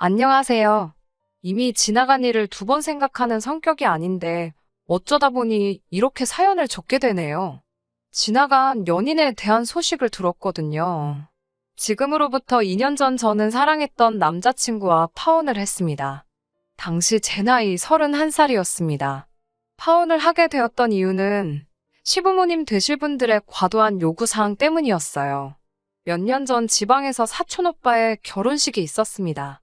안녕하세요. 이미 지나간 일을 두 번 생각하는 성격이 아닌데 어쩌다 보니 이렇게 사연을 적게 되네요. 지나간 연인에 대한 소식을 들었거든요. 지금으로부터 2년 전 저는 사랑했던 남자친구와 파혼을 했습니다. 당시 제 나이 31살이었습니다. 파혼을 하게 되었던 이유는 시부모님 되실 분들의 과도한 요구사항 때문이었어요. 몇 년 전 지방에서 사촌오빠의 결혼식이 있었습니다.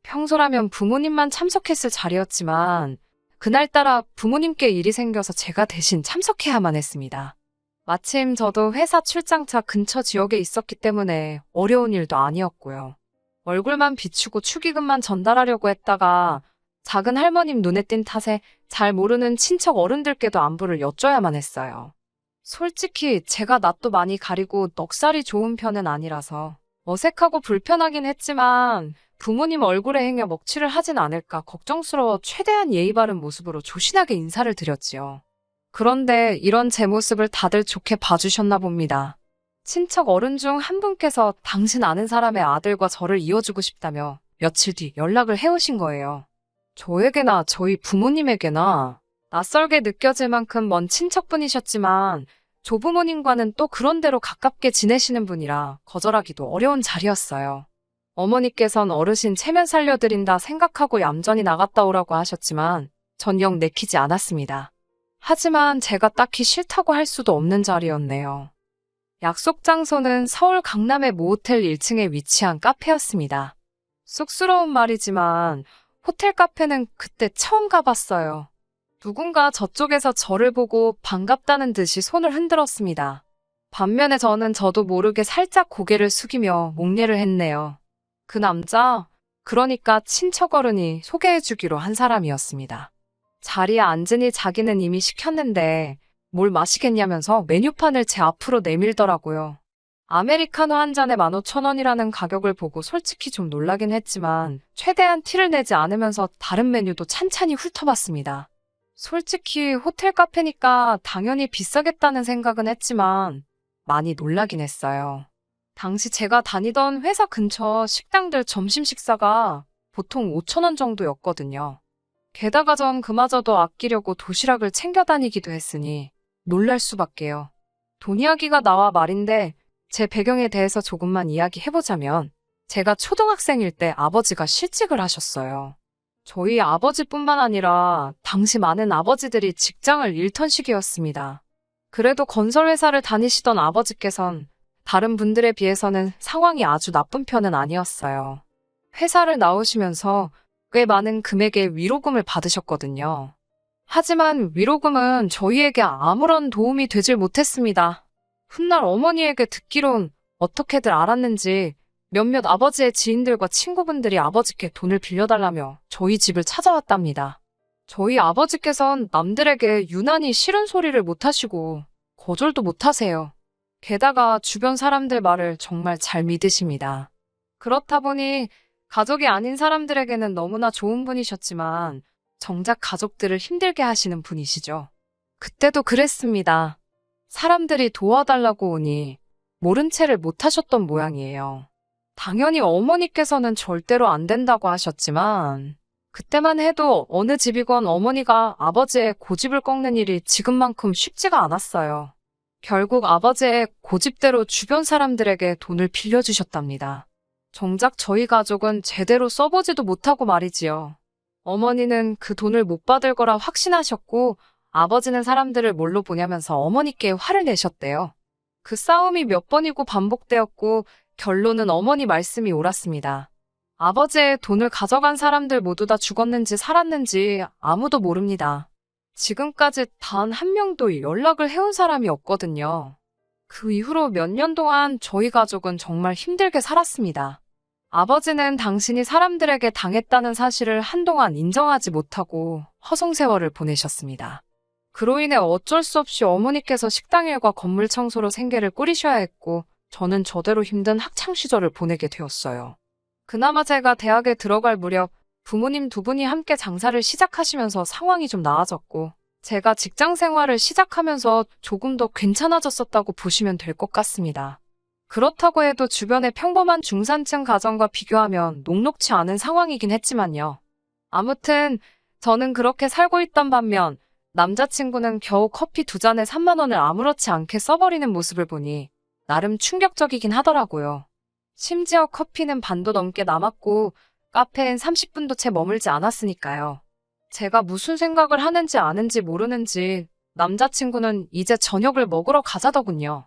평소라면 부모님만 참석했을 자리였지만 그날따라 부모님께 일이 생겨서 제가 대신 참석해야만 했습니다. 마침 저도 회사 출장차 근처 지역에 있었기 때문에 어려운 일도 아니었고요. 얼굴만 비추고 축의금만 전달하려고 했다가 작은 할머님 눈에 띈 탓에 잘 모르는 친척 어른들께도 안부를 여쭤야만 했어요. 솔직히 제가 낯도 많이 가리고 넉살이 좋은 편은 아니라서 어색하고 불편하긴 했지만 부모님 얼굴에 행여 먹칠을 하진 않을까 걱정스러워 최대한 예의 바른 모습으로 조신하게 인사를 드렸지요. 그런데 이런 제 모습을 다들 좋게 봐주셨나 봅니다. 친척 어른 중 한 분께서 당신 아는 사람의 아들과 저를 이어주고 싶다며 며칠 뒤 연락을 해오신 거예요. 저에게나 저희 부모님에게나 낯설게 느껴질 만큼 먼 친척분이셨지만 조부모님과는 또 그런대로 가깝게 지내시는 분이라 거절하기도 어려운 자리였어요. 어머니께선 어르신 체면 살려드린다 생각하고 얌전히 나갔다 오라고 하셨지만 전 영 내키지 않았습니다. 하지만 제가 딱히 싫다고 할 수도 없는 자리였네요. 약속 장소는 서울 강남의 모호텔 1층에 위치한 카페였습니다. 쑥스러운 말이지만 호텔 카페는 그때 처음 가봤어요. 누군가 저쪽에서 저를 보고 반갑다는 듯이 손을 흔들었습니다. 반면에 저도 모르게 살짝 고개를 숙이며 목례를 했네요. 그 남자, 그러니까 친척 어른이 소개해주기로 한 사람이었습니다. 자리에 앉으니 자기는 이미 시켰는데 뭘 마시겠냐면서 메뉴판을 제 앞으로 내밀더라고요. 아메리카노 한 잔에 15,000원이라는 가격을 보고 솔직히 좀 놀라긴 했지만 최대한 티를 내지 않으면서 다른 메뉴도 찬찬히 훑어봤습니다. 솔직히 호텔 카페니까 당연히 비싸겠다는 생각은 했지만 많이 놀라긴 했어요. 당시 제가 다니던 회사 근처 식당들 점심 식사가 보통 5,000원 정도였거든요. 게다가 전 그마저도 아끼려고 도시락을 챙겨 다니기도 했으니 놀랄 수밖에요. 돈 이야기가 나와 말인데 제 배경에 대해서 조금만 이야기해보자면 제가 초등학생일 때 아버지가 실직을 하셨어요. 저희 아버지뿐만 아니라 당시 많은 아버지들이 직장을 잃던 시기였습니다. 그래도 건설회사를 다니시던 아버지께선 다른 분들에 비해서는 상황이 아주 나쁜 편은 아니었어요. 회사를 나오시면서 꽤 많은 금액의 위로금을 받으셨거든요. 하지만 위로금은 저희에게 아무런 도움이 되질 못했습니다. 훗날 어머니에게 듣기론 어떻게들 알았는지 몇몇 아버지의 지인들과 친구분들이 아버지께 돈을 빌려달라며 저희 집을 찾아왔답니다. 저희 아버지께선 남들에게 유난히 싫은 소리를 못하시고 거절도 못하세요. 게다가 주변 사람들 말을 정말 잘 믿으십니다. 그렇다 보니 가족이 아닌 사람들에게는 너무나 좋은 분이셨지만 정작 가족들을 힘들게 하시는 분이시죠. 그때도 그랬습니다. 사람들이 도와달라고 오니 모른 채를 못하셨던 모양이에요. 당연히 어머니께서는 절대로 안 된다고 하셨지만 그때만 해도 어느 집이건 어머니가 아버지의 고집을 꺾는 일이 지금만큼 쉽지가 않았어요. 결국 아버지의 고집대로 주변 사람들에게 돈을 빌려주셨답니다. 정작 저희 가족은 제대로 써보지도 못하고 말이지요. 어머니는 그 돈을 못 받을 거라 확신하셨고 아버지는 사람들을 뭘로 보냐면서 어머니께 화를 내셨대요. 그 싸움이 몇 번이고 반복되었고 결론은 어머니 말씀이 옳았습니다. 아버지의 돈을 가져간 사람들 모두 다 죽었는지 살았는지 아무도 모릅니다. 지금까지 단 한 명도 연락을 해온 사람이 없거든요. 그 이후로 몇 년 동안 저희 가족은 정말 힘들게 살았습니다. 아버지는 당신이 사람들에게 당했다는 사실을 한동안 인정하지 못하고 허송세월을 보내셨습니다. 그로 인해 어쩔 수 없이 어머니께서 식당 일과 건물 청소로 생계를 꾸리셔야 했고 저는 저대로 힘든 학창시절을 보내게 되었어요. 그나마 제가 대학에 들어갈 무렵 부모님 두 분이 함께 장사를 시작하시면서 상황이 좀 나아졌고 제가 직장 생활을 시작하면서 조금 더 괜찮아졌었다고 보시면 될 것 같습니다. 그렇다고 해도 주변의 평범한 중산층 가정과 비교하면 녹록지 않은 상황이긴 했지만요. 아무튼 저는 그렇게 살고 있던 반면 남자친구는 겨우 커피 2잔에 3만 원을 아무렇지 않게 써버리는 모습을 보니 나름 충격적이긴 하더라고요. 심지어 커피는 반도 넘게 남았고 카페엔 30분도 채 머물지 않았으니까요. 제가 무슨 생각을 하는지 아는지 모르는지 남자친구는 이제 저녁을 먹으러 가자더군요.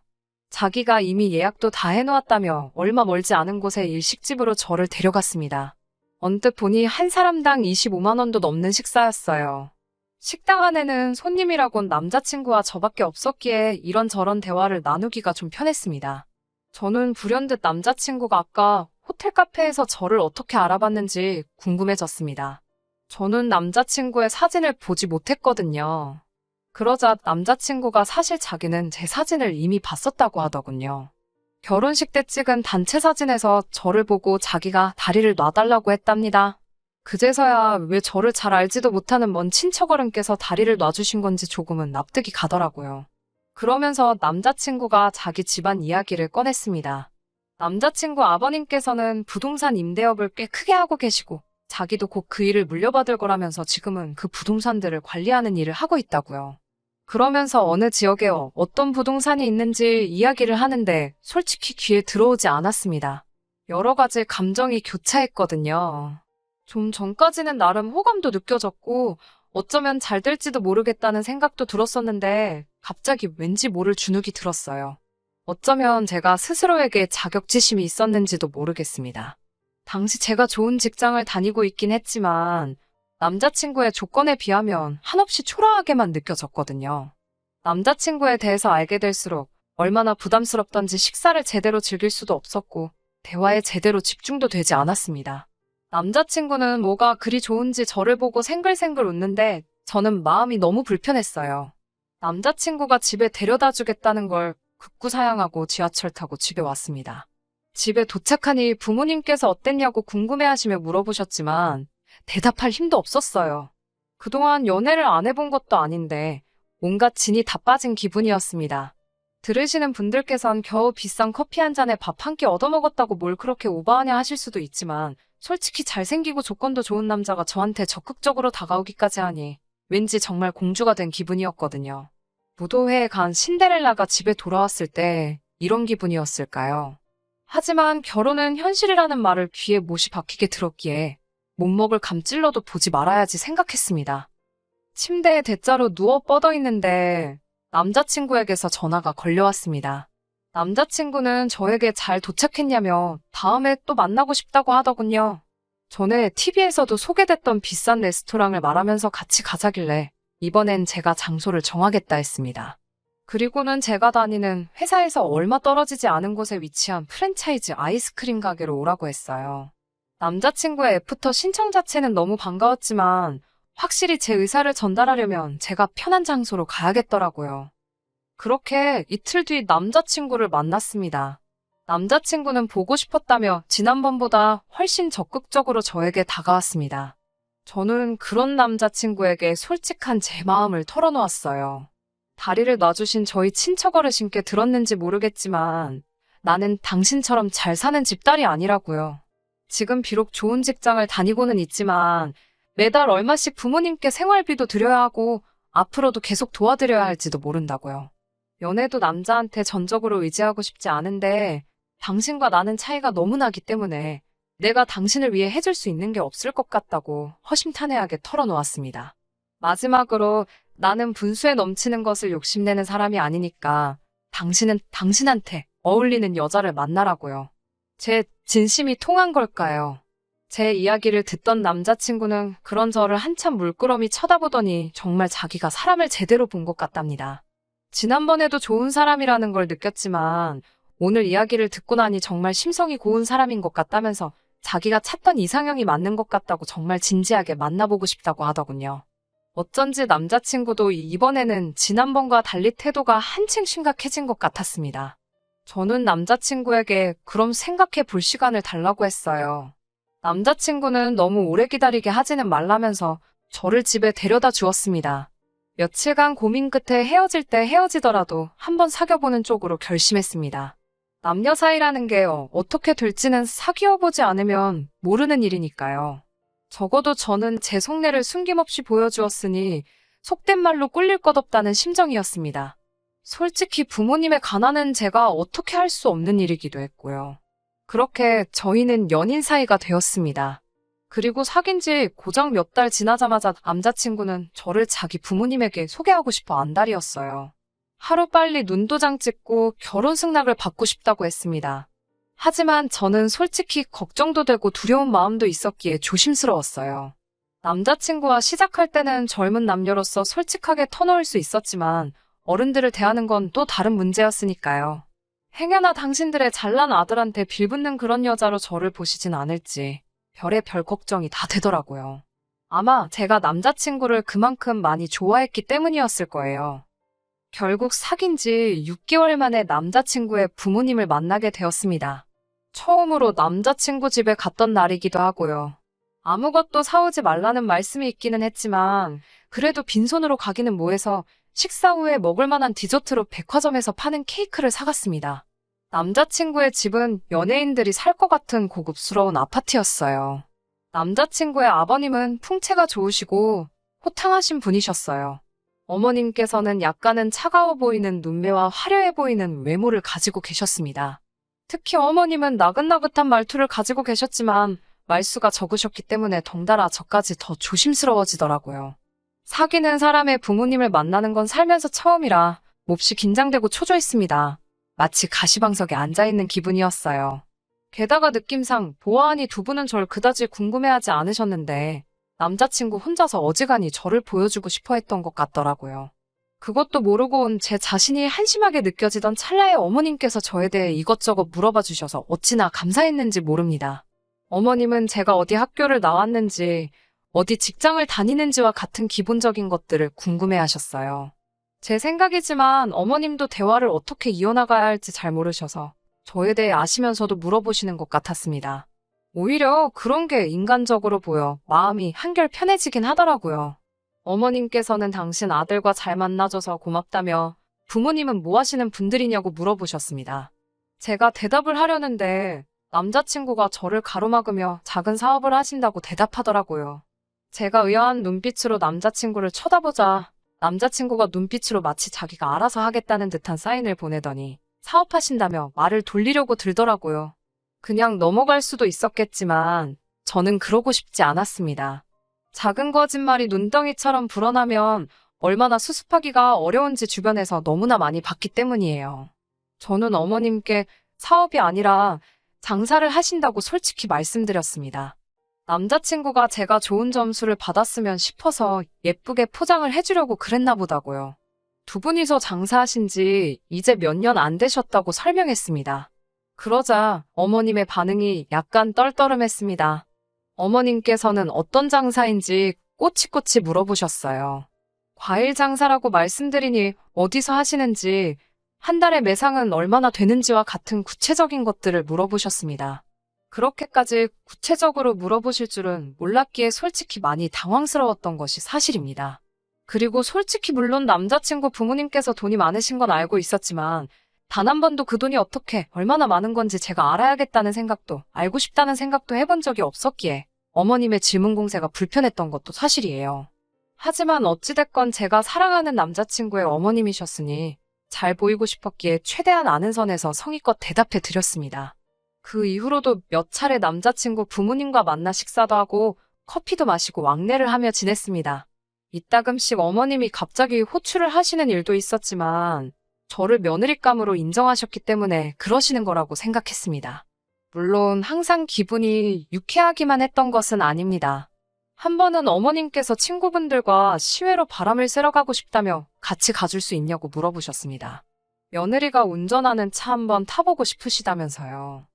자기가 이미 예약도 다 해놓았다며 얼마 멀지 않은 곳의 일식집으로 저를 데려갔습니다. 언뜻 보니 한 사람당 25만 원도 넘는 식사였어요. 식당 안에는 손님이라곤 남자친구와 저밖에 없었기에 이런저런 대화를 나누기가 좀 편했습니다. 저는 불현듯 남자친구가 아까 호텔 카페에서 저를 어떻게 알아봤는지 궁금해졌습니다. 저는 남자친구의 사진을 보지 못했거든요. 그러자 남자친구가 사실 자기는 제 사진을 이미 봤었다고 하더군요. 결혼식 때 찍은 단체 사진에서 저를 보고 자기가 다리를 놔달라고 했답니다. 그제서야 왜 저를 잘 알지도 못하는 먼 친척어른께서 다리를 놔주신 건지 조금은 납득이 가더라고요. 그러면서 남자친구가 자기 집안 이야기를 꺼냈습니다. 남자친구 아버님께서는 부동산 임대업을 꽤 크게 하고 계시고 자기도 곧 그 일을 물려받을 거라면서 지금은 그 부동산들을 관리하는 일을 하고 있다고요. 그러면서 어느 지역에 어떤 부동산이 있는지 이야기를 하는데 솔직히 귀에 들어오지 않았습니다. 여러 가지 감정이 교차했거든요. 좀 전까지는 나름 호감도 느껴졌고 어쩌면 잘 될지도 모르겠다는 생각도 들었었는데 갑자기 왠지 모를 주눅이 들었어요. 어쩌면 제가 스스로에게 자격지심이 있었는지도 모르겠습니다. 당시 제가 좋은 직장을 다니고 있긴 했지만 남자친구의 조건에 비하면 한없이 초라하게만 느껴졌거든요. 남자친구에 대해서 알게 될수록 얼마나 부담스럽던지 식사를 제대로 즐길 수도 없었고 대화에 제대로 집중도 되지 않았습니다. 남자친구는 뭐가 그리 좋은지 저를 보고 생글생글 웃는데 저는 마음이 너무 불편했어요. 남자친구가 집에 데려다 주겠다는 걸 극구사양하고 지하철 타고 집에 왔습니다. 집에 도착하니 부모님께서 어땠냐고 궁금해하시며 물어보셨지만 대답할 힘도 없었어요. 그동안 연애를 안 해본 것도 아닌데 온갖 진이 다 빠진 기분이었습니다. 들으시는 분들께선 겨우 비싼 커피 한 잔에 밥 한 끼 얻어먹었다고 뭘 그렇게 오버하냐 하실 수도 있지만 솔직히 잘생기고 조건도 좋은 남자가 저한테 적극적으로 다가오기까지 하니 왠지 정말 공주가 된 기분이었거든요. 무도회에 간 신데렐라가 집에 돌아왔을 때 이런 기분이었을까요? 하지만 결혼은 현실이라는 말을 귀에 못이 박히게 들었기에 못 먹을 감찔러도 보지 말아야지 생각했습니다. 침대에 대자로 누워 뻗어 있는데 남자친구에게서 전화가 걸려왔습니다. 남자친구는 저에게 잘 도착했냐며 다음에 또 만나고 싶다고 하더군요. 전에 TV에서도 소개됐던 비싼 레스토랑을 말하면서 같이 가자길래 이번엔 제가 장소를 정하겠다 했습니다. 그리고는 제가 다니는 회사에서 얼마 떨어지지 않은 곳에 위치한 프랜차이즈 아이스크림 가게로 오라고 했어요. 남자친구의 애프터 신청 자체는 너무 반가웠지만 확실히 제 의사를 전달하려면 제가 편한 장소로 가야겠더라고요. 그렇게 이틀 뒤 남자친구를 만났습니다. 남자친구는 보고 싶었다며 지난번보다 훨씬 적극적으로 저에게 다가왔습니다. 저는 그런 남자친구에게 솔직한 제 마음을 털어놓았어요. 다리를 놔주신 저희 친척 어르신께 들었는지 모르겠지만 나는 당신처럼 잘 사는 집딸이 아니라고요. 지금 비록 좋은 직장을 다니고는 있지만 매달 얼마씩 부모님께 생활비도 드려야 하고 앞으로도 계속 도와드려야 할지도 모른다고요. 연애도 남자한테 전적으로 의지하고 싶지 않은데 당신과 나는 차이가 너무 나기 때문에 내가 당신을 위해 해줄 수 있는 게 없을 것 같다고 허심탄회하게 털어놓았습니다. 마지막으로 나는 분수에 넘치는 것을 욕심내는 사람이 아니니까 당신은 당신한테 어울리는 여자를 만나라고요. 제 진심이 통한 걸까요? 제 이야기를 듣던 남자친구는 그런 저를 한참 물끄러미 쳐다보더니 정말 자기가 사람을 제대로 본 것 같답니다. 지난번에도 좋은 사람이라는 걸 느꼈지만 오늘 이야기를 듣고 나니 정말 심성이 고운 사람인 것 같다면서 자기가 찾던 이상형이 맞는 것 같다고 정말 진지하게 만나보고 싶다고 하더군요. 어쩐지 남자친구도 이번에는 지난번과 달리 태도가 한층 심각해진 것 같았습니다. 저는 남자친구에게 그럼 생각해 볼 시간을 달라고 했어요. 남자친구는 너무 오래 기다리게 하지는 말라면서 저를 집에 데려다 주었습니다. 며칠간 고민 끝에 헤어질 때 헤어지더라도 한번 사귀어보는 쪽으로 결심했습니다. 남녀 사이라는 게 어떻게 될지는 사귀어보지 않으면 모르는 일이니까요. 적어도 저는 제 속내를 숨김없이 보여주었으니 속된 말로 꿀릴 것 없다는 심정이었습니다. 솔직히 부모님의 가난은 제가 어떻게 할 수 없는 일이기도 했고요. 그렇게 저희는 연인 사이가 되었습니다. 그리고 사귄 지 고작 몇 달 지나자마자 남자친구는 저를 자기 부모님에게 소개하고 싶어 안달이었어요. 하루빨리 눈도장 찍고 결혼 승낙을 받고 싶다고 했습니다. 하지만 저는 솔직히 걱정도 되고 두려운 마음도 있었기에 조심스러웠어요. 남자친구와 시작할 때는 젊은 남녀로서 솔직하게 터놓을 수 있었지만 어른들을 대하는 건 또 다른 문제였으니까요. 행여나 당신들의 잘난 아들한테 빌붙는 그런 여자로 저를 보시진 않을지 별의별 걱정이 다 되더라고요. 아마 제가 남자친구를 그만큼 많이 좋아했기 때문이었을 거예요. 결국 사귄 지 6개월 만에 남자친구의 부모님을 만나게 되었습니다. 처음으로 남자친구 집에 갔던 날이기도 하고요. 아무것도 사오지 말라는 말씀이 있기는 했지만 그래도 빈손으로 가기는 뭐해서 식사 후에 먹을 만한 디저트로 백화점에서 파는 케이크를 사갔습니다. 남자친구의 집은 연예인들이 살 것 같은 고급스러운 아파트였어요. 남자친구의 아버님은 풍채가 좋으시고 호탕하신 분이셨어요. 어머님께서는 약간은 차가워 보이는 눈매와 화려해 보이는 외모를 가지고 계셨습니다. 특히 어머님은 나긋나긋한 말투를 가지고 계셨지만 말수가 적으셨기 때문에 덩달아 저까지 더 조심스러워지더라고요. 사귀는 사람의 부모님을 만나는 건 살면서 처음이라 몹시 긴장되고 초조했습니다. 마치 가시방석에 앉아있는 기분이었어요. 게다가 느낌상 보아하니 두 분은 절 그다지 궁금해하지 않으셨는데 남자친구 혼자서 어지간히 저를 보여주고 싶어 했던 것 같더라고요. 그것도 모르고 온 제 자신이 한심하게 느껴지던 찰나에 어머님께서 저에 대해 이것저것 물어봐 주셔서 어찌나 감사했는지 모릅니다. 어머님은 제가 어디 학교를 나왔는지, 어디 직장을 다니는지와 같은 기본적인 것들을 궁금해 하셨어요. 제 생각이지만 어머님도 대화를 어떻게 이어나가야 할지 잘 모르셔서 저에 대해 아시면서도 물어보시는 것 같았습니다. 오히려 그런 게 인간적으로 보여 마음이 한결 편해지긴 하더라고요. 어머님께서는 당신 아들과 잘 만나줘서 고맙다며 부모님은 뭐 하시는 분들이냐고 물어보셨습니다. 제가 대답을 하려는데 남자친구가 저를 가로막으며 작은 사업을 하신다고 대답하더라고요. 제가 의아한 눈빛으로 남자친구를 쳐다보자 남자친구가 눈빛으로 마치 자기가 알아서 하겠다는 듯한 사인을 보내더니 사업하신다며 말을 돌리려고 들더라고요. 그냥 넘어갈 수도 있었겠지만 저는 그러고 싶지 않았습니다. 작은 거짓말이 눈덩이처럼 불어나면 얼마나 수습하기가 어려운지 주변에서 너무나 많이 봤기 때문이에요. 저는 어머님께 사업이 아니라 장사를 하신다고 솔직히 말씀드렸습니다. 남자친구가 제가 좋은 점수를 받았으면 싶어서 예쁘게 포장을 해주려고 그랬나 보다고요. 두 분이서 장사하신 지 이제 몇 년 안 되셨다고 설명했습니다. 그러자 어머님의 반응이 약간 떨떠름했습니다. 어머님께서는 어떤 장사인지 꼬치꼬치 물어보셨어요. 과일 장사라고 말씀드리니 어디서 하시는지, 한 달에 매상은 얼마나 되는지와 같은 구체적인 것들을 물어보셨습니다. 그렇게까지 구체적으로 물어보실 줄은 몰랐기에 솔직히 많이 당황스러웠던 것이 사실입니다. 그리고 솔직히 물론 남자친구 부모님께서 돈이 많으신 건 알고 있었지만 단 한 번도 그 돈이 어떻게 얼마나 많은 건지 제가 알아야겠다는 생각도 알고 싶다는 생각도 해본 적이 없었기에 어머님의 질문 공세가 불편했던 것도 사실이에요. 하지만 어찌됐건 제가 사랑하는 남자친구의 어머님이셨으니 잘 보이고 싶었기에 최대한 아는 선에서 성의껏 대답해 드렸습니다. 그 이후로도 몇 차례 남자친구 부모님과 만나 식사도 하고 커피도 마시고 왕래를 하며 지냈습니다. 이따금씩 어머님이 갑자기 호출을 하시는 일도 있었지만 저를 며느리감으로 인정하셨기 때문에 그러시는 거라고 생각했습니다. 물론 항상 기분이 유쾌하기만 했던 것은 아닙니다. 한 번은 어머님께서 친구분들과 시외로 바람을 쐬러 가고 싶다며 같이 가줄 수 있냐고 물어보셨습니다. 며느리가 운전하는 차 한번 타보고 싶으시다면서요.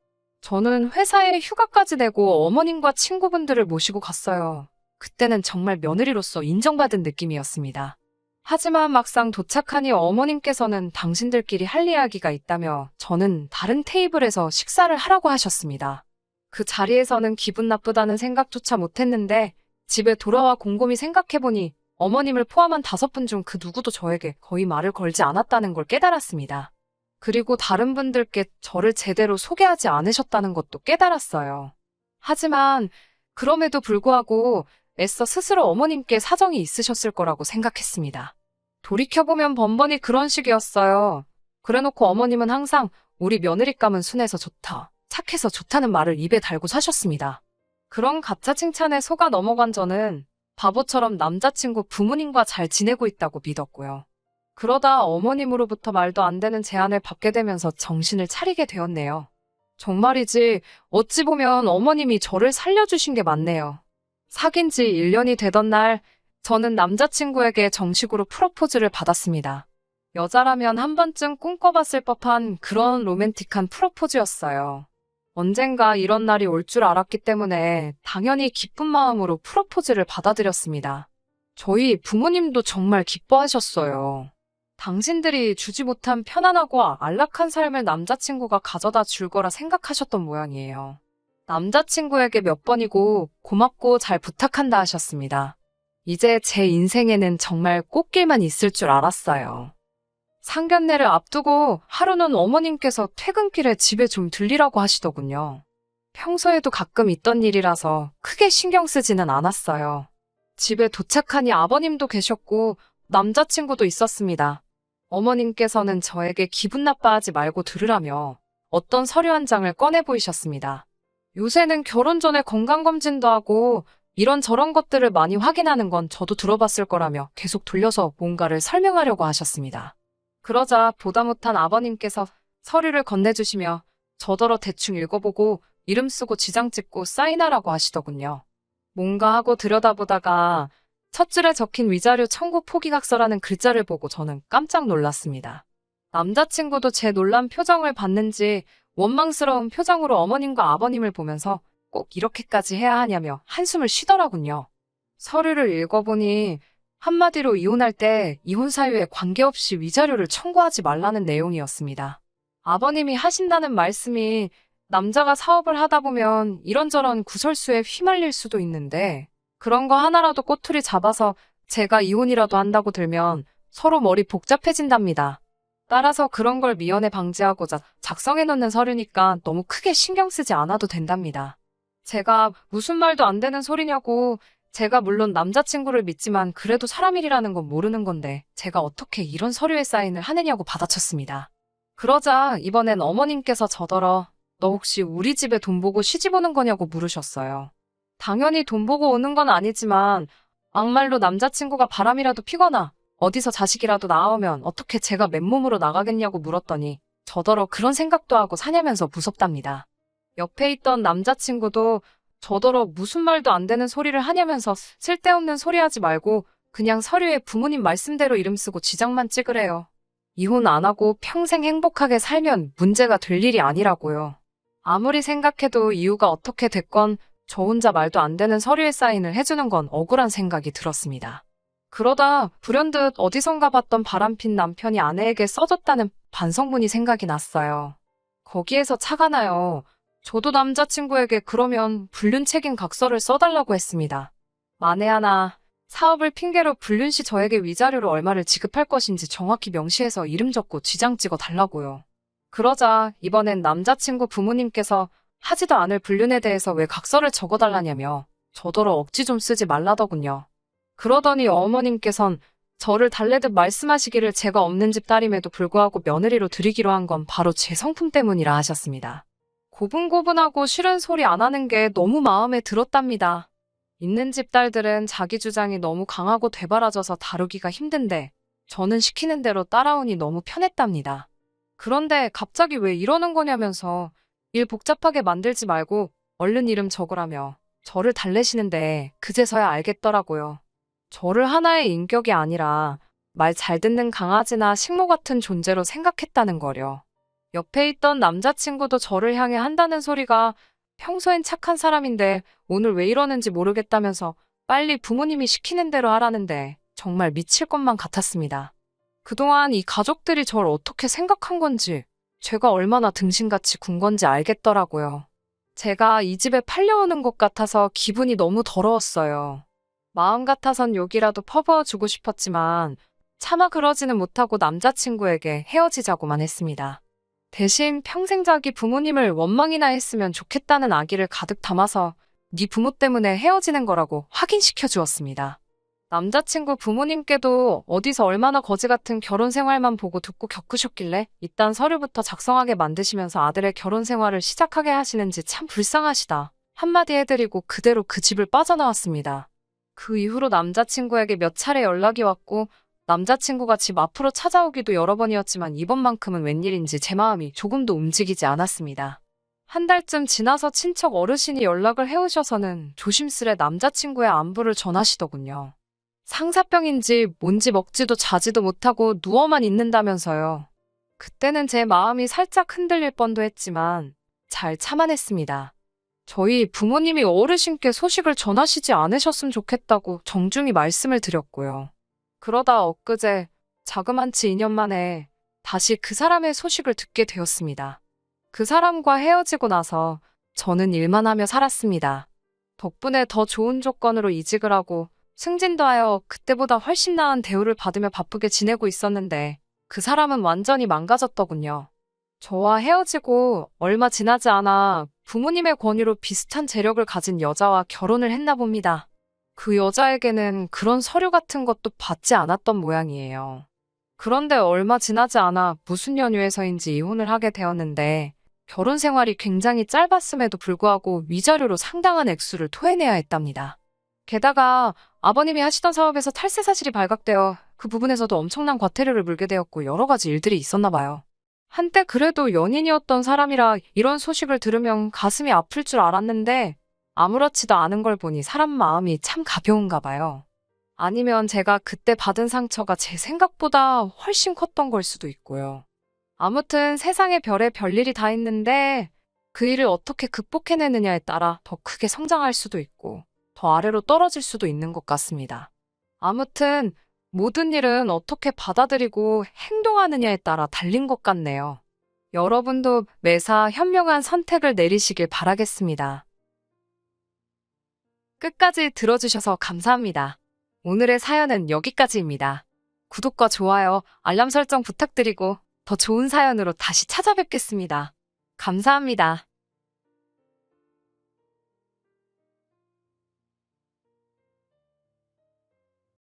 저는 회사에 휴가까지 내고 어머님과 친구분들을 모시고 갔어요. 그때는 정말 며느리로서 인정받은 느낌이었습니다. 하지만 막상 도착하니 어머님께서는 당신들끼리 할 이야기가 있다며 저는 다른 테이블에서 식사를 하라고 하셨습니다. 그 자리에서는 기분 나쁘다는 생각조차 못했는데 집에 돌아와 곰곰이 생각해보니 어머님을 포함한 5분 중 그 누구도 저에게 거의 말을 걸지 않았다는 걸 깨달았습니다. 그리고 다른 분들께 저를 제대로 소개하지 않으셨다는 것도 깨달았어요. 하지만 그럼에도 불구하고 애써 스스로 어머님께 사정이 있으셨을 거라고 생각했습니다. 돌이켜보면 번번이 그런 식이었어요. 그래놓고 어머님은 항상 우리 며느리감은 순해서 좋다, 착해서 좋다는 말을 입에 달고 사셨습니다. 그런 가짜 칭찬에 속아 넘어간 저는 바보처럼 남자친구 부모님과 잘 지내고 있다고 믿었고요. 그러다 어머님으로부터 말도 안 되는 제안을 받게 되면서 정신을 차리게 되었네요. 정말이지 어찌 보면 어머님이 저를 살려주신 게 맞네요. 사귄 지 1년이 되던 날 저는 남자친구에게 정식으로 프로포즈를 받았습니다. 여자라면 한 번쯤 꿈꿔봤을 법한 그런 로맨틱한 프로포즈였어요. 언젠가 이런 날이 올 줄 알았기 때문에 당연히 기쁜 마음으로 프로포즈를 받아들였습니다. 저희 부모님도 정말 기뻐하셨어요. 당신들이 주지 못한 편안하고 안락한 삶을 남자친구가 가져다 줄 거라 생각하셨던 모양이에요. 남자친구에게 몇 번이고 고맙고 잘 부탁한다 하셨습니다. 이제 제 인생에는 정말 꽃길만 있을 줄 알았어요. 상견례를 앞두고 하루는 어머님께서 퇴근길에 집에 좀 들리라고 하시더군요. 평소에도 가끔 있던 일이라서 크게 신경 쓰지는 않았어요. 집에 도착하니 아버님도 계셨고 남자친구도 있었습니다. 어머님께서는 저에게 기분 나빠하지 말고 들으라며 어떤 서류 한 장을 꺼내 보이셨습니다. 요새는 결혼 전에 건강검진도 하고 이런저런 것들을 많이 확인하는 건 저도 들어봤을 거라며 계속 돌려서 뭔가를 설명하려고 하셨습니다. 그러자 보다 못한 아버님께서 서류를 건네주시며 저더러 대충 읽어보고 이름 쓰고 지장 찍고 사인하라고 하시더군요. 뭔가 하고 들여다보다가 첫 줄에 적힌 위자료 청구 포기각서라는 글자를 보고 저는 깜짝 놀랐습니다. 남자친구도 제 놀란 표정을 봤는지 원망스러운 표정으로 어머님과 아버님을 보면서 꼭 이렇게까지 해야 하냐며 한숨을 쉬더라군요. 서류를 읽어보니 한마디로 이혼할 때 이혼 사유에 관계없이 위자료를 청구하지 말라는 내용이었습니다. 아버님이 하신다는 말씀이 남자가 사업을 하다 보면 이런저런 구설수에 휘말릴 수도 있는데 그런 거 하나라도 꼬투리 잡아서 제가 이혼이라도 한다고 들면 서로 머리 복잡해진답니다. 따라서 그런 걸 미연에 방지하고자 작성해 놓는 서류니까 너무 크게 신경 쓰지 않아도 된답니다. 제가 무슨 말도 안 되는 소리냐고. 제가 물론 남자친구를 믿지만 그래도 사람 일이라는 건 모르는 건데 제가 어떻게 이런 서류에 사인을 하느냐고 받아쳤습니다. 그러자 이번엔 어머님께서 저더러 너 혹시 우리 집에 돈 보고 시집 오는 거냐고 물으셨어요. 당연히 돈 보고 오는 건 아니지만 막말로 남자친구가 바람이라도 피거나 어디서 자식이라도 나오면 어떻게 제가 맨몸으로 나가겠냐고 물었더니 저더러 그런 생각도 하고 사냐면서 무섭답니다. 옆에 있던 남자친구도 저더러 무슨 말도 안 되는 소리를 하냐면서 쓸데없는 소리 하지 말고 그냥 서류에 부모님 말씀대로 이름 쓰고 지장만 찍으래요. 이혼 안 하고 평생 행복하게 살면 문제가 될 일이 아니라고요. 아무리 생각해도 이유가 어떻게 됐건 저 혼자 말도 안 되는 서류에 사인을 해주는 건 억울한 생각이 들었습니다. 그러다 불현듯 어디선가 봤던 바람핀 남편이 아내에게 써줬다는 반성문이 생각이 났어요. 거기에서 차가 나요. 저도 남자친구에게 그러면 불륜 책임 각서를 써달라고 했습니다. 만에 하나 사업을 핑계로 불륜 시 저에게 위자료로 얼마를 지급할 것인지 정확히 명시해서 이름 적고 지장 찍어 달라고요. 그러자 이번엔 남자친구 부모님께서 하지도 않을 불륜에 대해서 왜 각서를 적어달라냐며 저더러 억지 좀 쓰지 말라더군요. 그러더니 어머님께선 저를 달래듯 말씀하시기를 제가 없는 집 딸임에도 불구하고 며느리로 들이기로 한 건 바로 제 성품 때문이라 하셨습니다. 고분고분하고 싫은 소리 안 하는 게 너무 마음에 들었답니다. 있는 집 딸들은 자기 주장이 너무 강하고 되바라져서 다루기가 힘든데 저는 시키는 대로 따라오니 너무 편했답니다. 그런데 갑자기 왜 이러는 거냐면서 일 복잡하게 만들지 말고 얼른 이름 적으라며 저를 달래시는데 그제서야 알겠더라고요. 저를 하나의 인격이 아니라 말 잘 듣는 강아지나 식모 같은 존재로 생각했다는 거려. 옆에 있던 남자친구도 저를 향해 한다는 소리가 평소엔 착한 사람인데 오늘 왜 이러는지 모르겠다면서 빨리 부모님이 시키는 대로 하라는데 정말 미칠 것만 같았습니다. 그동안 이 가족들이 절 어떻게 생각한 건지 제가 얼마나 등신같이 군 건지 알겠더라고요. 제가 이 집에 팔려오는 것 같아서 기분이 너무 더러웠어요. 마음 같아선 욕이라도 퍼부어주고 싶었지만 차마 그러지는 못하고 남자친구에게 헤어지자고만 했습니다. 대신 평생 자기 부모님을 원망이나 했으면 좋겠다는 아기를 가득 담아서 네 부모 때문에 헤어지는 거라고 확인시켜 주었습니다. 남자친구 부모님께도 어디서 얼마나 거지 같은 결혼 생활만 보고 듣고 겪으셨길래 이딴 서류부터 작성하게 만드시면서 아들의 결혼 생활을 시작하게 하시는지 참 불쌍하시다. 한마디 해드리고 그대로 그 집을 빠져나왔습니다. 그 이후로 남자친구에게 몇 차례 연락이 왔고 남자친구가 집 앞으로 찾아오기도 여러 번이었지만 이번만큼은 웬일인지 제 마음이 조금도 움직이지 않았습니다. 한 달쯤 지나서 친척 어르신이 연락을 해오셔서는 조심스레 남자친구의 안부를 전하시더군요. 상사병인지 뭔지 먹지도 자지도 못하고 누워만 있는다면서요. 그때는 제 마음이 살짝 흔들릴 뻔도 했지만 잘 참아냈습니다. 저희 부모님이 어르신께 소식을 전하시지 않으셨으면 좋겠다고 정중히 말씀을 드렸고요. 그러다 엊그제 자그만치 2년 만에 다시 그 사람의 소식을 듣게 되었습니다. 그 사람과 헤어지고 나서 저는 일만 하며 살았습니다. 덕분에 더 좋은 조건으로 이직을 하고 승진도 하여 그때보다 훨씬 나은 대우를 받으며 바쁘게 지내고 있었는데 그 사람은 완전히 망가졌더군요. 저와 헤어지고 얼마 지나지 않아 부모님의 권유로 비슷한 재력을 가진 여자와 결혼을 했나 봅니다. 그 여자에게는 그런 서류 같은 것도 받지 않았던 모양이에요. 그런데 얼마 지나지 않아 무슨 연유에서인지 이혼을 하게 되었는데 결혼 생활이 굉장히 짧았음에도 불구하고 위자료로 상당한 액수를 토해내야 했답니다. 게다가 아버님이 하시던 사업에서 탈세 사실이 발각되어 그 부분에서도 엄청난 과태료를 물게 되었고 여러 가지 일들이 있었나 봐요. 한때 그래도 연인이었던 사람이라 이런 소식을 들으면 가슴이 아플 줄 알았는데 아무렇지도 않은 걸 보니 사람 마음이 참 가벼운가 봐요. 아니면 제가 그때 받은 상처가 제 생각보다 훨씬 컸던 걸 수도 있고요. 아무튼 세상에 별의 별일이 다 있는데 그 일을 어떻게 극복해내느냐에 따라 더 크게 성장할 수도 있고 더 아래로 떨어질 수도 있는 것 같습니다. 아무튼 모든 일은 어떻게 받아들이고 행동하느냐에 따라 달린 것 같네요. 여러분도 매사 현명한 선택을 내리시길 바라겠습니다. 끝까지 들어주셔서 감사합니다. 오늘의 사연은 여기까지입니다. 구독과 좋아요, 알람 설정 부탁드리고 더 좋은 사연으로 다시 찾아뵙겠습니다. 감사합니다.